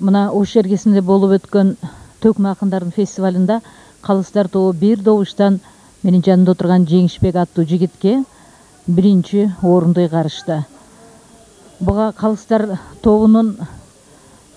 мына Ош эргесинде болуп өткөн Төкмө акындардын фестивалында Калыстар тобу бир добуштан менин жанымда отурган Жеңишбек аттуу жигитке биринчи орунду ыйгарышты. Буга Калыстар тобунун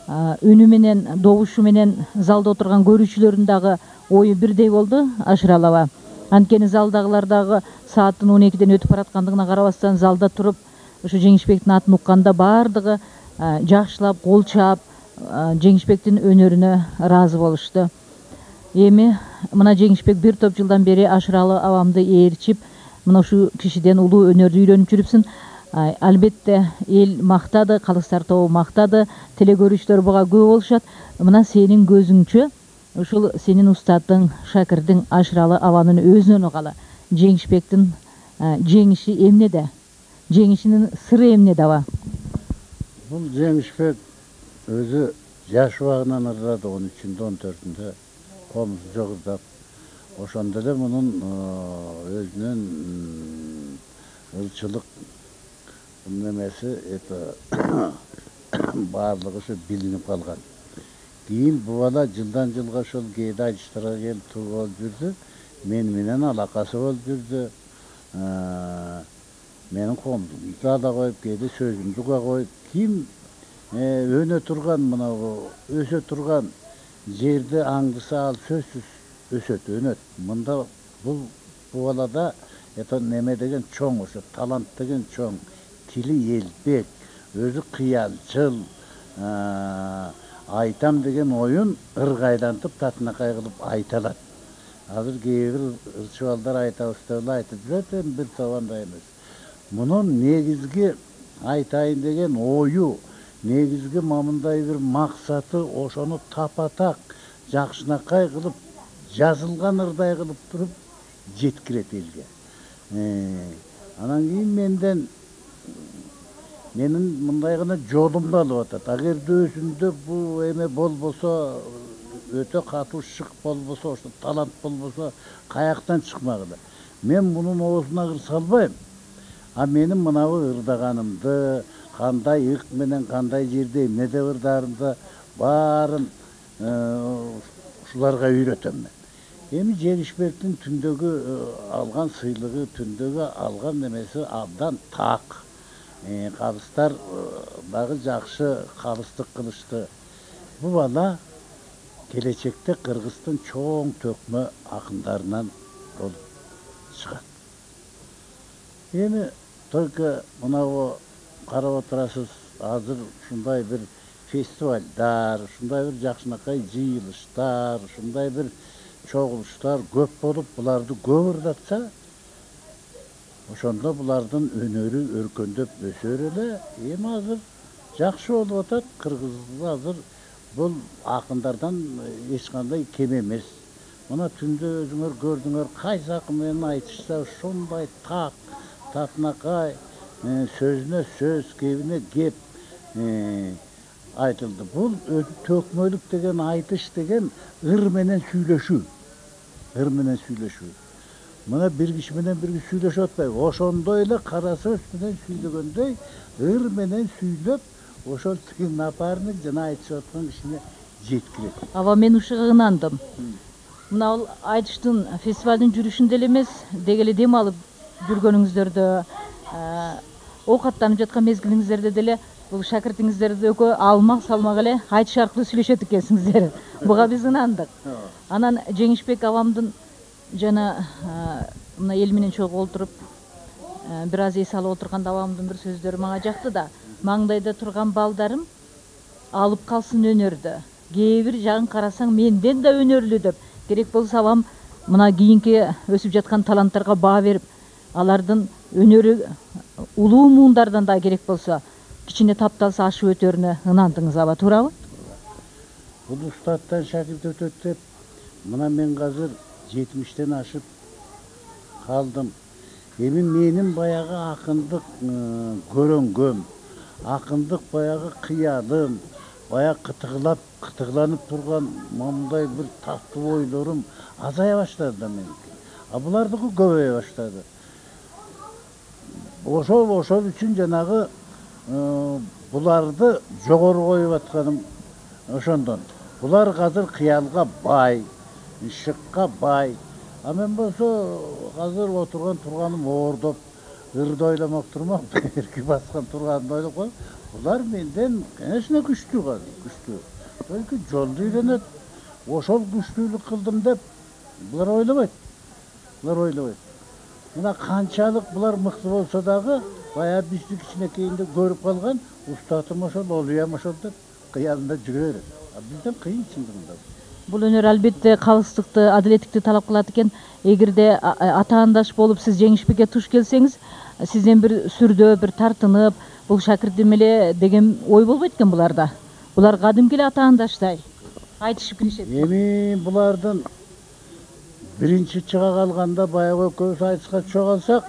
үнү менен, добушу менен залда отурган көрүүчүлөрдүн дагы ою бирдей болду, Ашыралова. Анткени залдагылар дагы сааттын 12ден өтүп бараткандыгына карабастан залда туруп, ошо Жеңишбектин атын укканда бардыгы жакшылап, кол чаап, Жеңишбектин өнөрүнө ыраазы болушту. Эми мына Жеңишбек бир топ жылдан бери Ашыралы абамды ээрчип, мына ушу кишиден улуу өнөрдү үйрөнүп жүрүпсүн. Албетте эл мактады, Калыстар тобу мактады, телекөрүүчүлөр буга күбө болушат. Мына сенин көзүңчө ушул сенин устатың, шакирдиң Ашыралы абанын өзүнөн угалы. Жеңишбектин жеңиши эмнеде? Жеңишинин сыры эмнеде аба? Бул Жеңишбек өзү жаш убагынан ырдады, 13-14-дө комузу жогурдап. Ошондо эле мунун өзүнүн ырчылык немеси баардыгы ушу билинип калган. Кийин бул бала жылдан жылга ошол кээде айтыштарга келип туруп болуп жүрдү. Мен менен алакасы болуп жүрдү. Менин комузумду ала коюп, кээде сөзүмдү уга коюп, ким өнө турган, мына өсө турган жерди аңдыса ал сөзсүз өсөт, өнөт. Мында бул балада неме деген чоң, ошо талант деген чоң, тили элбек, өзү кыялчыл, айтам деген оюн ыргайлантып, татынакай кылып айта алат. Азыр кээ бир ырчыбалдар айтабыз деп эле айтып жүрөт, бир табандай эмес. Мунун негизги айтайын деген ою, негизги мамындай бир максаты ошону тапатак, жакшынакай кылып, жазылган ырдай кылып туруп жеткирет элге. Анан кийин менин мындай гана жолумду алып атат. Агерде бул эме болбосо, өтө катуу шык болбосо, ошо талант болбосо, каяктан чыкмагыла. Мен мунун оозуна кыр салбайм. А менин мынабы ырдаганымды, кандай ык менен кандай жерде эмне деп ырдарымды баарын ушуларга үйрөтөм мен. Эми Жеңишбектин түндөгү алган сыйлыгы, түндөгү алган немеси абдан так. Калыстар дагы жакшы калыстык кылышты. Бул бала келечекте Кыргыздын чоң төкмө акындарынан болуп чыгат. Эми только мынау карап отурасыз, азыр ушундай бир фестивалдар, ушундай бир жакшынакай жыйылыштар, ушундай бир чогулуштар көп болуп, буларды көп ырдатса, ошондо булардын өнөрү өркөндөп өсөр эле. Эми азыр жакшы болуп атат. Кыргызда азыр бул акындардан эч кандай кем эмес. Мына түндө өзүңөр көрдүңөр, кайсы акын менен айтышса ушундай так, татынакай, сөзүнө сөз, кебине кеп айтылды. Бул өзү төкмөлүк деген, айтыш деген ыр менен сүйлөшүү. Ыр менен сүйлөшүү. Мына бир киши менен бир киши сүйлөшүп атпайбы? Ошондой эле кара сөз менен сүйлөгөндөй, ыр менен сүйлөп, ошол тиги напарник жана айтышып аткан кишине жеткирет. Аба мен ушуга ынандым. Мына айтыштын фестивалдын жүрүшүндө эле эмес, деги эле дем алып жүргөнүңүздөрдө, оокаттанып жаткан мезгилиңиздерде деле бул шакиртиңиздерди экөө алмак салмак эле айтыш аркылуу сүйлөшөт экенсиңиздер. Буга биз ынандык. Анан Жеңишбек абамдын жана мына эл менен чогуу олтуруп бир аз эс алып отурганда абамдын бир сөздөрү мага жакты да. Маңдайда турган балдарым алып калсын өнөрдү. Кээ бир жагын карасаң менден да өнөрлүү деп. Керек болсо абам мына кийинки өсүп жаткан таланттарга баа берип, алардын өнөрү улуу муундардан да керек болсо кичине тапталса ашып өтөрүнө ынандыңыз аба, туурабы? Бул устаттан шакирт өтөт деп, мына мен азыр 70-тен ашып калдым. Эми менин баягы акындык көрөнгөм, акындык баягы кыялым, баягы кытыгланып турган мындай бир таттуу ойлорум азая баштады да меники. А булардыкы көбөйө баштады. Ошол үчүн жанагы буларды жогору коюп атканым ошондон. Булар азыр кыялга бай, шыкка бай. А мен болсо азыр отурган турганым оордоп, ырды ойламак турмак, берки баскан турганымды ойлоп коюп, булар менден, конечно, күчтүү казыр, күчтүү. Только жолду үйрөнөт. Ошол күчтүүлүк кылдым деп булар ойлобойт. Булар ойлобойт. Мына канчалык булар мыкты болсо дагы, баягы бизди кичинекейинде көрүп калган, устатым ошол, олуям ошол деп кыялында жүрө берет. А бизден кыйын чындыгында. Бул өнөр албетте калыстыкты, адилеттикти талап кылат экен. Эгерде атаандаш болуп сиз Жеңишбекке туш келсеңиз, сизден бир сүрдөө, бир тартынып, бул шакирдим эле деген ой болбойт экен буларда. Булар кадимки эле атаандаштай айтышып киришет. Эми булардын биринчи чыга калганда баягы экөөбүз айтышка түшө калсак,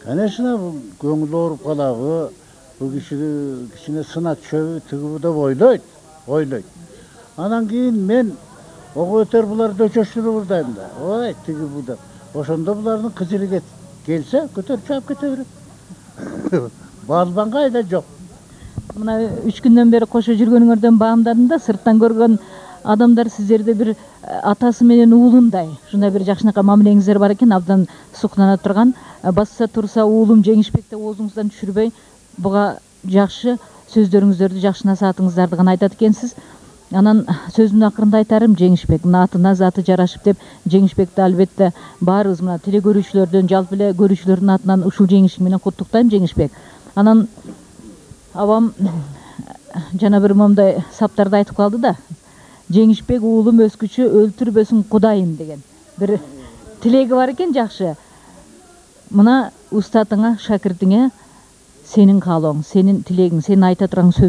конечно, көңүл ооруп калабы, бул кичине сына түшөбү, тигиби деп ойлойт. Анан кийин мен ого өтөр буларды өчөштүрүп урдайм да. Ой, тиги бу деп. Ошондо булардын кызыры келсе, көтөрүп чыгып кете берет. Балбанга айда жок. Мына 3 күндөн бери кошо жүргөнүңөрдөн баамдадым да, сырттан көргөн адамдар сиздерди бир атасы менен уулундай, ушундай бир жакшынакай мамилеңиздер бар экен, абдан суктана турган. Басса турса уулум Жеңишбекти оозуңуздан түшүрбөй, буга жакшы сөздөрүңүздөрдү, жакшы насаатыңыздарды гана айтат экенсиз. Анан сөзүмдүн акырында айтарым, Жеңишбек мына атына заты жарашып деп, Жеңишбекти албетте баарыбыз мына теле көрүүчүлөрдөн, жалпы эле көрүүчүлөрдүн атынан ушул жеңишиң менен куттуктайм, Жеңишбек. Анан абам жана бир момундай саптарды айтып калды да. Жеңишбек уулум өскүчө өлтүрбөсүн Кудайым деген бир тилеги бар экен, жакшы. Мына устатыңа, шакиртиңе сенин каалооң, сенин тилегиң, сенин айта турган сөз